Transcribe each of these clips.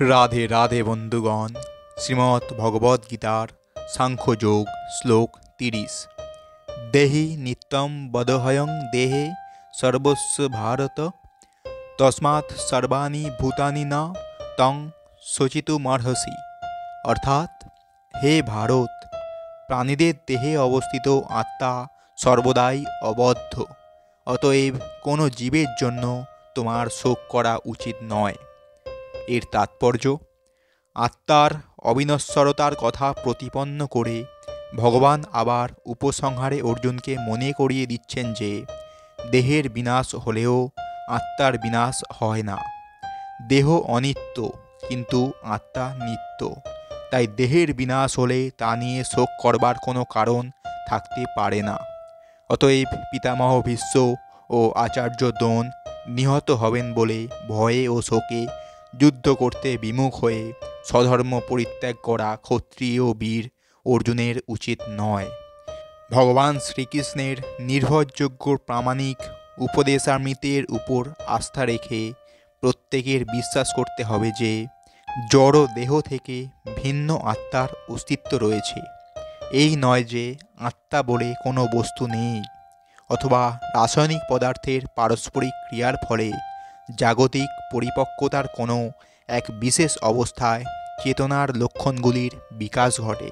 রাধে রাধে বন্ধুগণ। শ্রীমদ্ ভগবদ্গীতার সাংখ্যযোগ শ্লোক 30। দেহি নিত্যম বদহয়ং দেহে সর্বস্ব ভারত তস্মাৎ সর্বাণি ভূতানি না তং শোচিতুমর্হসি। অর্থাৎ, হে ভারত, প্রাণীদের দেহে অবস্থিত আত্মা সর্বদাই অবদ্ধ, অতএব কোনো জীবের জন্য তোমার শোক করা উচিত নয়। এর তাৎপর্য, আত্মার অবিনশ্বরতার কথা প্রতিপন্ন করে ভগবান আবার উপসংহারে অর্জুনকে মনে করিয়ে দিচ্ছেন যে দেহের বিনাশ হলেও আত্মার বিনাশ হয় না। দেহ অনিত্য, কিন্তু আত্মা নিত্য। তাই দেহের বিনাশ হলে তা নিয়ে শোক করবার কোনো কারণ থাকতে পারে না। অতএব পিতামহ ভীষ্ম ও আচার্য দ্রোণ নিহত হবেন বলে ভয়ে ও শোকে যুদ্ধ করতে বিমুখ হয়ে স্বধর্ম পরিত্যাগ করা ক্ষত্রিয় বীর অর্জুনের উচিত নয়। ভগবান শ্রীকৃষ্ণের নির্ভরযোগ্য প্রামাণিক উপদেশামৃতের উপর আস্থা রেখে প্রত্যেকের বিশ্বাস করতে হবে যে জড় দেহ থেকে ভিন্ন আত্মার অস্তিত্ব রয়েছে। এই নয় যে আত্মা বলে কোনো বস্তু নেই, অথবা রাসায়নিক পদার্থের পারস্পরিক ক্রিয়ার ফলে জাগতিক পরিপক্কতার কোনো এক বিশেষ অবস্থায় চেতনার লক্ষণগুলির বিকাশ ঘটে।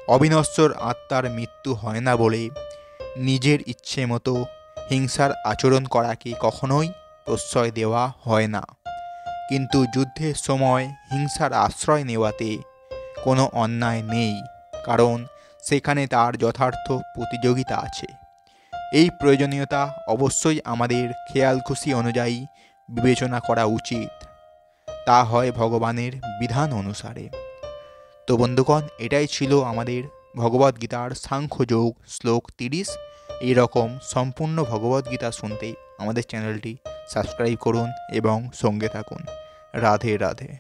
অবিনশ্বর আত্মার মৃত্যু হয় না বলে নিজের ইচ্ছে মতো হিংসার আচরণ করাকে কখনোই প্রশ্রয় দেওয়া হয় না। কিন্তু যুদ্ধের সময় হিংসার আশ্রয় নেওয়াতে কোনো অন্যায় নেই, কারণ সেখানে তার যথার্থ প্রতিযোগিতা আছে। এই প্রয়োজনীয়তা অবশ্যই আমাদের খেয়াল খুশি অনুযায়ী বিবেচনা করা উচিত। তা হয় ভগবানের বিধান অনুসারে। তো বন্ধুগণ, এটাই ছিল আমাদের ভগবদ্গীতার সাংখ্যযোগ শ্লোক 30। এইরকম সম্পূর্ণ ভগবদ্গীতা শুনতে আমাদের চ্যানেলটি সাবস্ক্রাইব করুন এবং সঙ্গে থাকুন। রাধে রাধে।